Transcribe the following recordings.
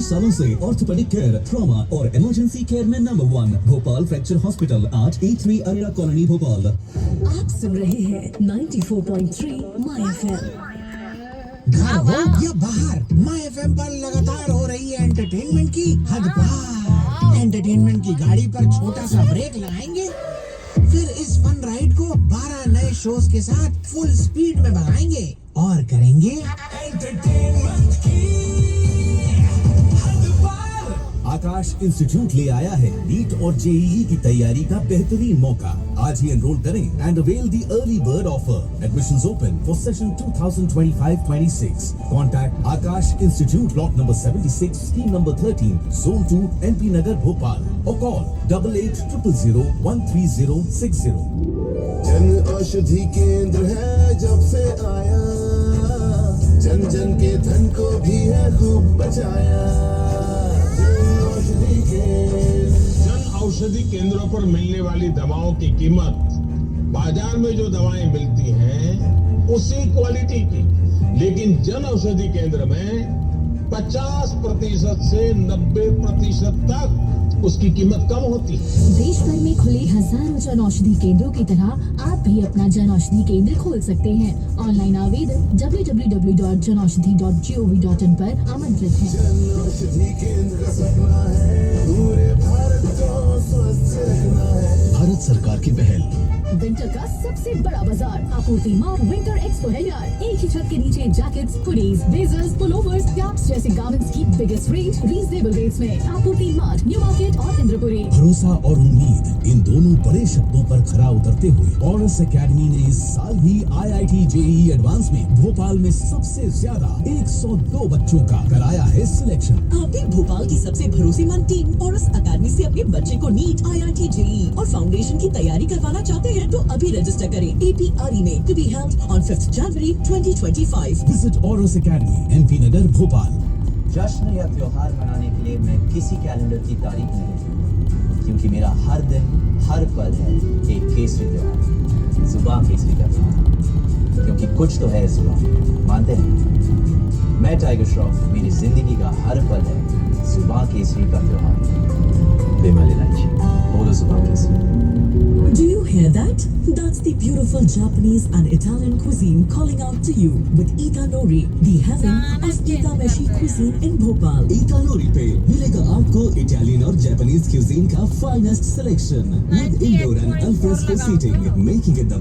सालों से orthopaedic care, trauma और इमरजेंसी केयर में number 1 Bhopal fracture hospital, 883 Arera colony Bhopal. आप सुन रहे हैं 94.3 माय एफएम। घर हो या बाहर, माय एफएम पर लगातार हो रही है एंटरटेनमेंट की हद पार। एंटरटेनमेंट की गाड़ी पर छोटा सा ब्रेक लगाएंगे, फिर इस फन राइड को 12 नए शोज के साथ फुल स्पीड में भगाएंगे और करेंगे एंटरटेनमेंट की हद पार। आकाश इंस्टीट्यूट ले आया है नीट और जेईई की तैयारी का बेहतरीन मौका। आज ही एनरोल करें and avail the early bird offer. Admissions open for session 2025-26। Contact Akash institute, block number 76, scheme number 13, zone 2, MP Nagar Bhopal, और कॉल 8800013060। जन औषधि केंद्र है जब से आया, जन जन के धन को भी है खूब बचाया। जन औषधि केंद्रों पर मिलने वाली दवाओं की कीमत बाजार में जो दवाएं मिलती हैं उसी क्वालिटी की, लेकिन जन औषधि केंद्र में 50% से 90% तक उसकी कीमत कम होती है। देश भर में खुले हजारों जन औषधि केंद्रों की तरह आप भी अपना जन औषधि केंद्र खोल सकते हैं। ऑनलाइन आवेदन www.janaushadhi.gov.in पर आमंत्रित है। जन औषधि केंद्र का सपना है पूरे भारत को स्वस्थ रखना है। भारत सरकार की पहल। विंटर का सबसे बड़ा बाजार आपूर्ति मार्ट विंटर एक्सपो है यार। एक ही छत के नीचे jackets, hoodies, blazers, pullovers, caps जैसे गारमेंट्स की बिगेस्ट रेंज रीजनेबल रेट्स में। आपूर्ति मार्ट, न्यू मार्केट और इंद्रपुरी। भरोसा और उम्मीद, इन दोनों बड़े शब्दों पर खरा उतरते हुए ऑरस एकेडमी ने इस साल भी IIT JEE एडवांस में भोपाल में सबसे ज्यादा 102 बच्चों का कराया है सिलेक्शन। आप भी भोपाल की सबसे भरोसेमंद टीम ऑरस एकेडमी से अपने बच्चे को नीट, IIT JEE और फाउंडेशन की तैयारी करवाना चाहते हैं तो अभी रजिस्टर करें APRE में, to be held on 5th January 2025. Visit Auras Academy, MP Nagar Bhopal. जश्न या त्योहार मनाने के लिए मैं किसी कैलेंडर की तारीफ नहीं चुनता, क्योंकि मेरा हर दिन हर पल है एक केसरी त्योहार, जुबान केसरी का त्योहार। क्योंकि कुछ तो है जुबान, मानते हैं? मैं टाइगर श्रॉफ, मेरी जिंदगी का हर पल है जुबान केसरी का त्योहार। बेमल इलायची, बोलो जुबान Kesari. Do you hear that? That's the beautiful Japanese and Italian cuisine calling out to you with Itanori, the heaven of Itameshi cuisine in Bhopal. इतानोरी पे मिलेगा आपको इटालियन और जापानीज क्यूजीन का finest selection with indoor and alfresco seating making it the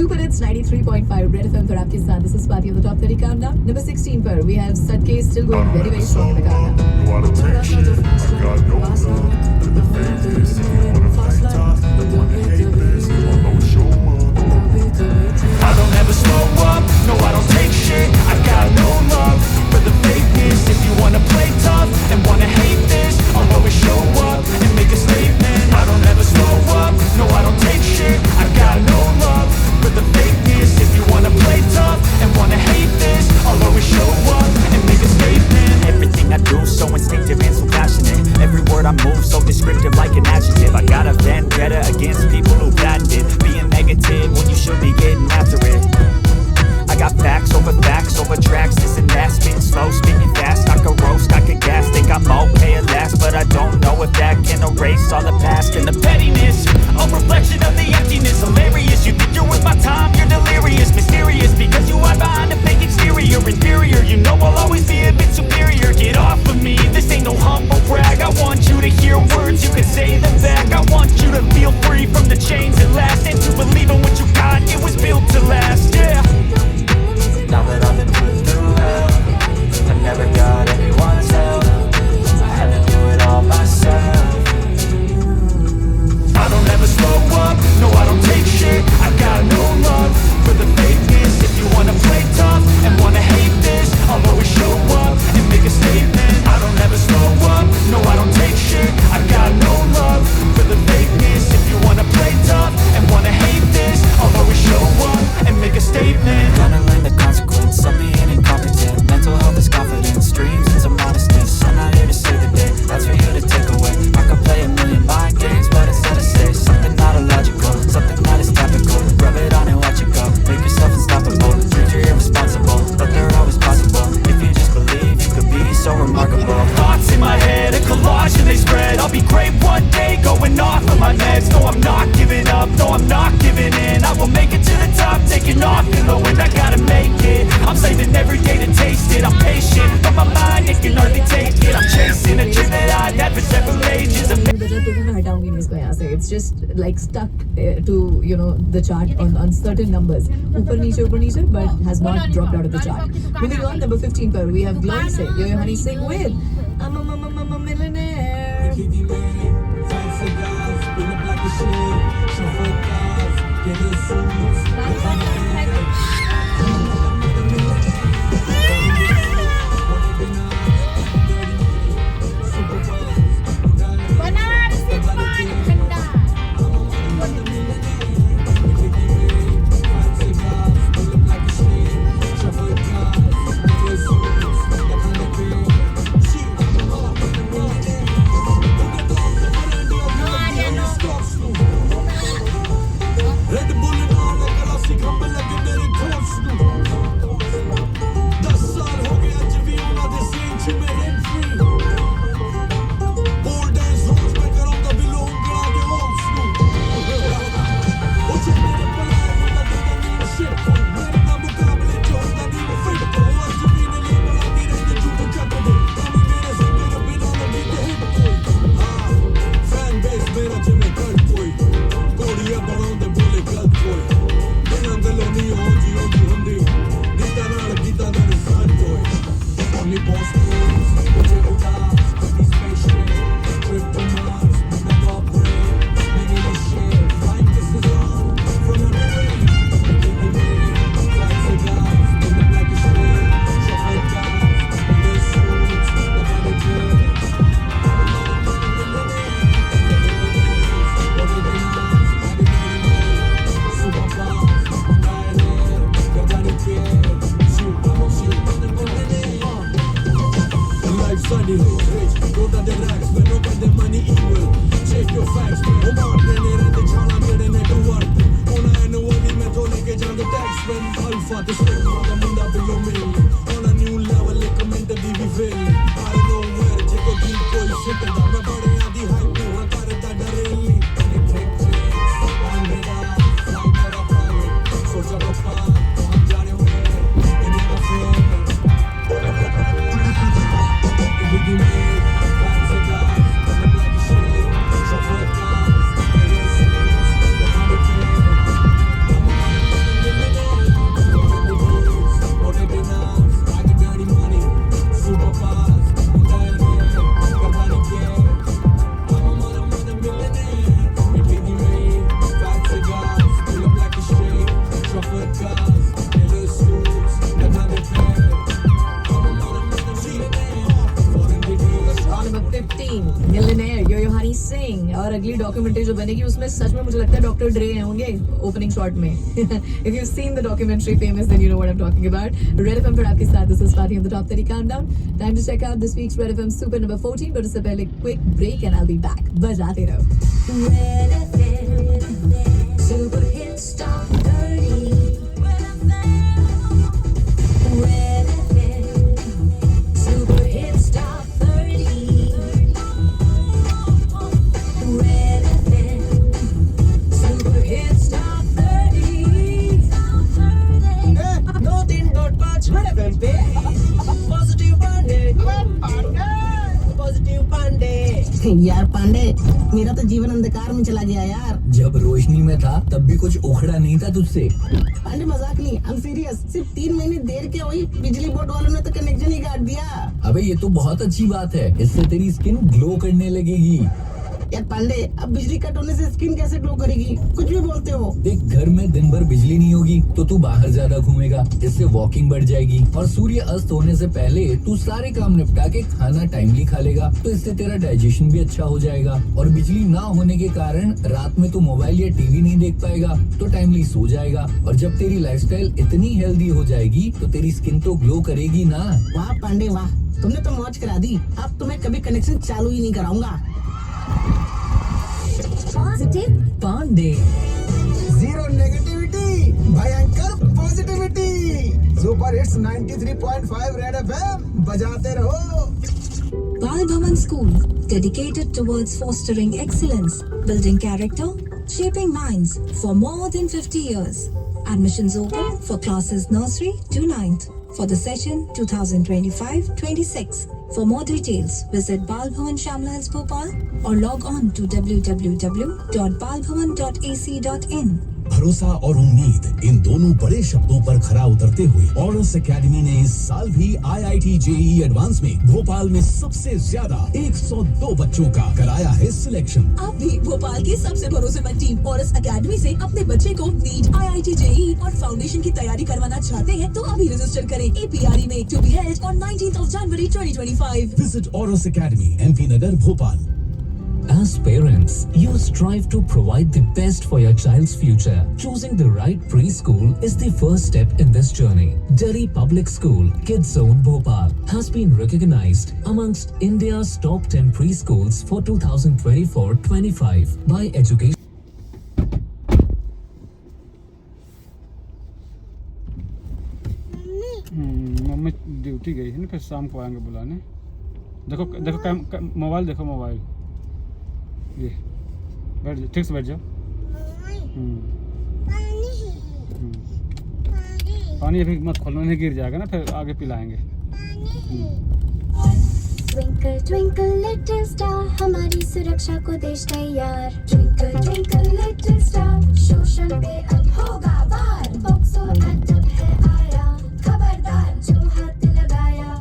Super Hits 93.5 Red FM पर आपके साथ this is Swati on the top 30 countdown. Number 16 पर we have Sadke still going very very strong in the countdown. You wanna take shit, I got no love. To the fans, if you wanna play tough, don't wanna hate this, you wanna show up. I don't ever slow up, no I don't take shit. I got no love for the fakeness. If you wanna play tough and wanna hate this, I'll always show up and make a statement. I don't ever slow up, no I don't take shit. I got no love for the fakeness. If you wanna play tough and wanna hate this, I'll always show up and make a statement. Everything I do so instinctive and so passionate. Every word I move so descriptive like an adjective. I got a vendetta against people who patented being negative when you should be getting after it. I got facts over tracks, this and that. Spitting slow, speaking fast, I could roast, I could gas. Think I'm okay at last, but I don't know if that can erase all the past and the pettiness. A reflection of the emptiness, hilarious. You think you're worth my time, you're delirious. Mysterious, because you hide behind a fake exterior. Inferior, you know I'll always be a bit superior. Get off of me, this ain't no humble brag. I want you to hear words, you can say them back. I want you to feel free from the chains at last, and to believe in what you got, it was built to last, yeah. Now that I've been put through hell, I never got anyone's help. I had to do it all myself. I don't ever slow up, no I don't take shit. I got no love for the fakeness. If you wanna play tough and wanna hate this, I'll always show up and make a statement. I don't ever slow up, no I don't take shit. I got no love for the fakeness. If you wanna play tough and wanna hate this, I'll always show up and make a statement. Gonna learn the consequence of being incompetent. Mental health is confidence, dreams into modestness. I'm not here to save the day, that's for you to take away. I could play a million mind games, but instead I say something not illogical, something that is topical. Rub it on and watch it go, make yourself unstoppable. Dreams are irresponsible, but they're always possible. If you just believe, you could be so remarkable. Thoughts in my head, a collage and they spread. I'll be great one day, going off of my meds. No, I'm not giving up, no, I'm not giving in. I will make it to the top, taking off in the wind. I gotta make it, I'm saving every day to taste it. I'm patient, but my mind, it can hardly take it. I'm chasing a dream that I've had for several ages. हटाऊंगी नहीं इसको यहाँ से. It's just like stuck to you know the chart on certain numbers. ऊपर नीचे, but has not dropped out of the chart. Moving on, number 15 पर we have Glory Singh, Yo Yo Honey Sing with I'm a millionaire. यार अगली documentary जो बनेगी उसमें सच में मुझे लगता है डॉक्टर ड्रे होंगे ओपनिंग शॉट में. If you've seen the documentary Famous, then you know what I'm talking about. Red FM पर आपके साथ this is Fatih on the Top 30 Countdown. Time to check out this week's Red FM Super number 14. But उससे पहले quick break and I'll be back. बजाते रहो. Red FM Super Hits Top 30. Red FM Super Hits Top 30. Red FM Super Hits Top 30. 2-3.5 Red FM पे positive Pandey. यार पांडे, मेरा तो जीवन अंधकार में चला गया यार. जब रोशनी में था तब भी कुछ उखड़ा नहीं था तुझसे. पांडे मजाक नहीं, आई एम सीरियस. सिर्फ 3 महीने देर के हुई, बिजली बोर्ड वालों ने तो कनेक्शन ही काट दिया. अबे ये तो बहुत अच्छी बात है, इससे तेरी स्किन ग्लो करने लगेगी. यार पांडे, अब बिजली कट होने से स्किन कैसे ग्लो करेगी? कुछ भी बोलते हो. देख, घर में दिन भर बिजली नहीं होगी तो तू बाहर ज्यादा घूमेगा, इससे वॉकिंग बढ़ जाएगी. और सूर्य अस्त होने से पहले तू सारे काम निपटा के खाना टाइमली खा लेगा, तो इससे तेरा डाइजेशन भी अच्छा हो जाएगा. और बिजली ना होने के कारण रात में तू मोबाइल या टीवी नहीं देख पाएगा, तो टाइमली सो जाएगा. और जब तेरी लाइफस्टाइल इतनी हेल्दी हो जाएगी तो तेरी स्किन तो ग्लो करेगी ना. वाह पांडे वाह, तुमने तो मौज करा दी. अब तुम्हें कभी कनेक्शन चालू ही नहीं कराऊंगा. Positive Pandey. जीरो नेगेटिविटी, भयंकर positivity. Super hits 93.5 red FM बजाते रहो. Bal Bhavan School, dedicated towards fostering excellence, building character, shaping minds for more than 50 years. Admissions open for classes nursery to 9th for the session 2025-26. For more details, visit Bal Bhavan Shamla Hills Bhopal or log on to www.balbhavan.ac.in. भरोसा और उम्मीद, इन दोनों बड़े शब्दों पर खरा उतरते हुए ऑरस एकेडमी ने इस साल भी IIT JEE एडवांस में भोपाल में सबसे ज्यादा 102 बच्चों का कराया है सिलेक्शन. आप भी भोपाल की सबसे भरोसेमंद टीम ऑरस एकेडमी से अपने बच्चे को नीट, IIT JEE और फाउंडेशन की तैयारी करवाना चाहते हैं तो अभी रजिस्टर करें APRE में to be held on 19th of January 2025. Visit Auras Academy, MP Nagar, Bhopal. As parents, you strive to provide the best for your child's future. Choosing the right preschool is the first step in this journey. Delhi Public School, Kids Zone, Bhopal has been recognized amongst India's top 10 preschools for 2024-25 by Education. Mummy duty गई है ना, फिर शाम को आएंगे बुलाने. देखो देखो मोबाइल देखो, मोबाइल ये बैठ जाओ, ठीक से बैठ जाओ. पानी अभी मत खोलो, नहीं गिर जाएगा ना, फिर आगे पिलाएंगे. ट्विंकल ट्विंकल लिटिल स्टार, हमारी सुरक्षा को देश तैयार. ट्विंकल ट्विंकल लिटिल स्टार, शोषण पे अब होगा वार. बॉक्सो एक्ट अब है आया, खबरदार जो हाथ लगाया.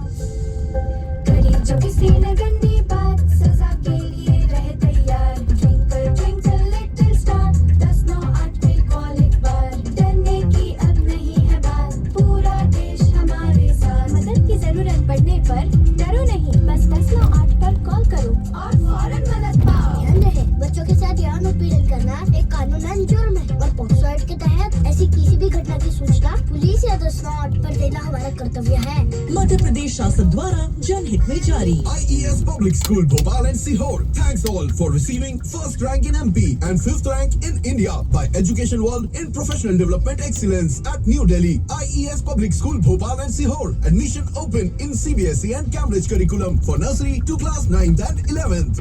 करी जो किसी ने गंदी बात, सजा के लिए रहे तैयार. ट्विंकल ट्विंकल लिटिल स्टार, 10-9-8 पे कॉल एक बार. डरने की अब नहीं है बात, पूरा देश हमारे साथ. मदद की जरूरत पड़ने पर डरो नहीं, बस 10-9-8 पर कॉल करो और फौरन मदद पाओ. ध्यान रहे, बच्चों के साथ यौन उत्पीड़न करना एक कानूनन जुर्म है और पॉक्सो एक्ट के तहत ऐसी किसी भी घटना की सूचना पुलिस या 10-9-8 पर देना हमारा कर्तव्य है. मध्य प्रदेश शासन द्वारा जनहित में जारी. IES Public School, Bhopal and Sihor. Thanks all for receiving first rank in MP and 5th rank in India by Education World in Professional Development Excellence at New Delhi. IES Public School, Bhopal and Sihor. Admission open in CBSE and Cambridge curriculum for nursery to class 9th and 11th.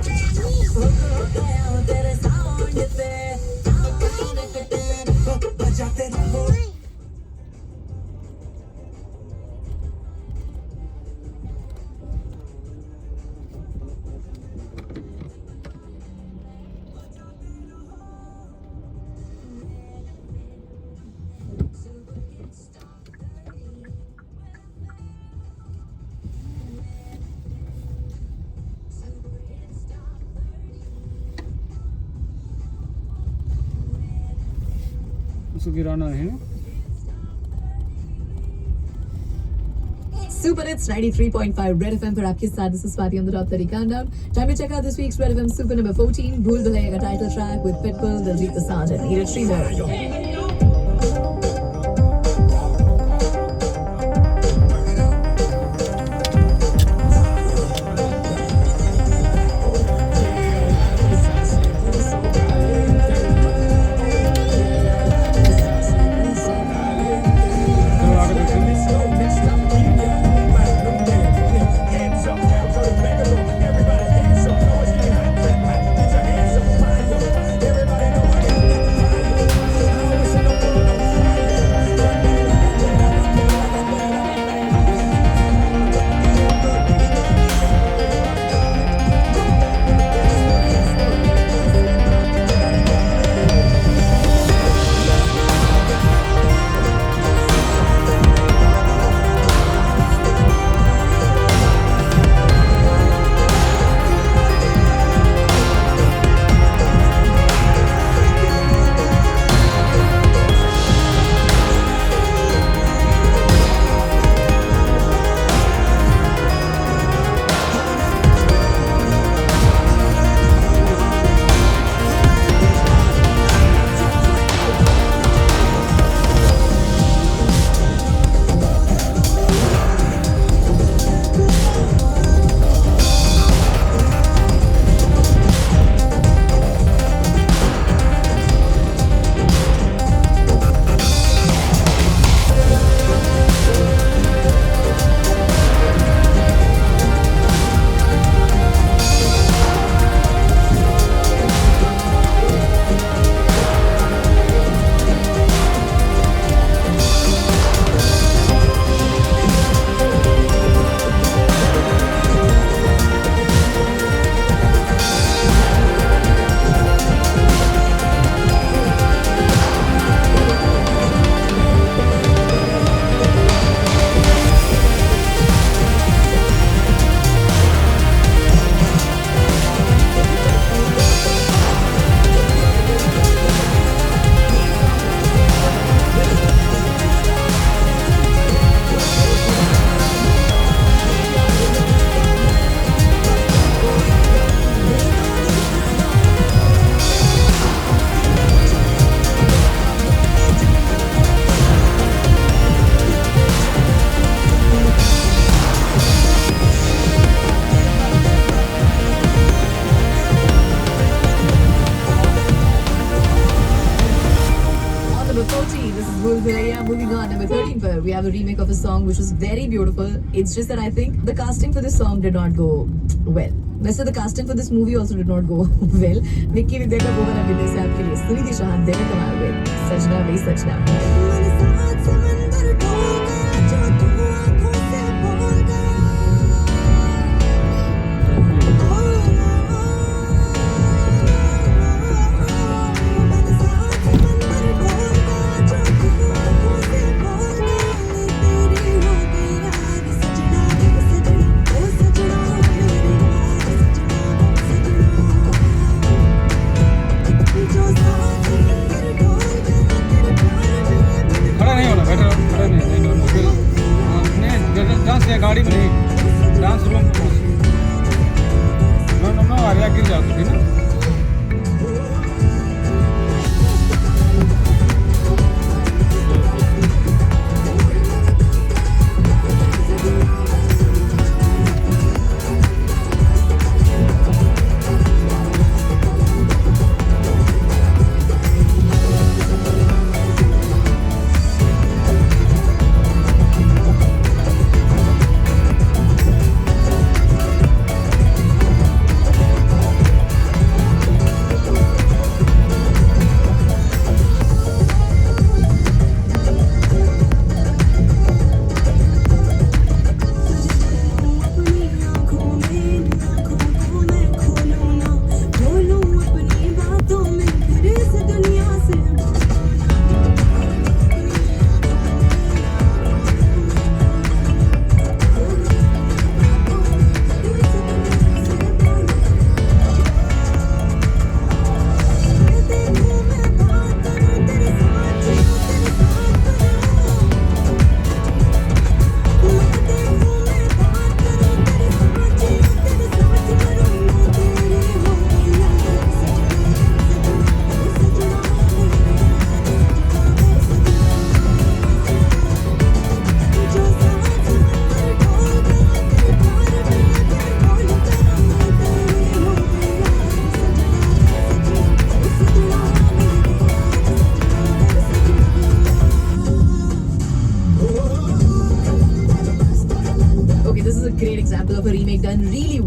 उसको गिराना नहीं ना. Super Hits 93.5 Red FM पर आपके साथ this is Swati on the top 30 countdown. Time to check out this week's Red FM Super number 14. Bhool Bhulaiya title track with Pitbull, Diljit Dosanjh and Neeraj Sridhar. Bhool Bhulaiya. Moving on, number 13 पर we have a remake of a song which was very beautiful. It's just that I think the casting for this song did not go well. वैसे the casting for this movie also did not go well. Vicky विद्या का गोबर अभिनय से आपके लिए सुनिधि चौहान देवे कमाल with सजना वे सजना. खड़ा नहीं होना, बैठे रहो.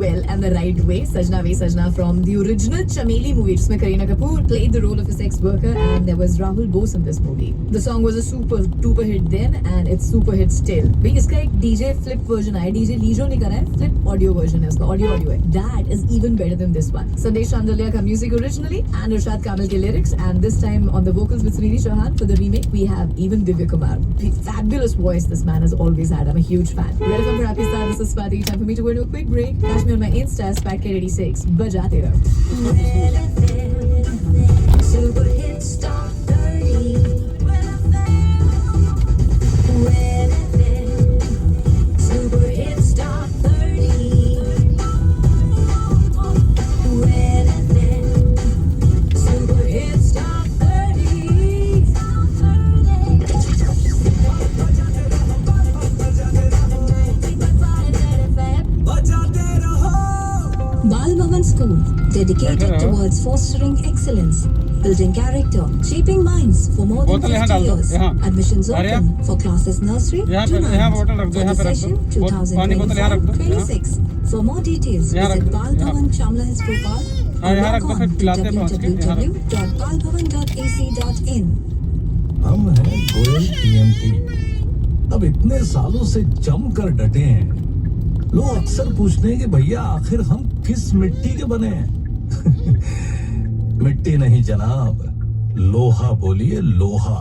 well and the right way. Sajna Ve Sajna from the original Chameli movie, जिसमें Kareena Kapoor played the role of a sex worker, and there was Rahul Bose in this movie. The song was a super duper hit then, and it's super hit still. भाई इसका एक DJ flip version आया, DJ लीजो नहीं करा है, flip audio version है इसका, audio है. That is even better than this one. Sandesh Chandaliya का music originally, and Irshad Kamil के lyrics, and this time on the vocals with Sunidhi Chauhan for the remake we have even Divya Kumar. Fabulous voice this man has always had. I'm a huge fan. Red FM for Happy Star. This is Swati. Time for me to go into a quick break. Catch me on my Insta, SpatKid86. Bajate raho. Super hit stop 30. Super hit stop 30. Super hit stop 30. Bal Bhavan School, dedicated towards fostering excellence, building character, shaping minds for more than 50 years. Admissions open for classes nursery to 9th for the session 2025-26. For more details, visit Bal Bhavan Chamla Hills Bhopal or log on to www.balbhavan.ac.in. हम हैं Goyal TMT. अब इतने सालों से जमकर डटे हैं। लोग अक्सर पूछते हैं कि भैया आखिर हम किस मिट्टी के बने हैं? मिट्टी नहीं जनाब, लोहा बोलिए लोहा,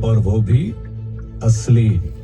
और वो भी असली।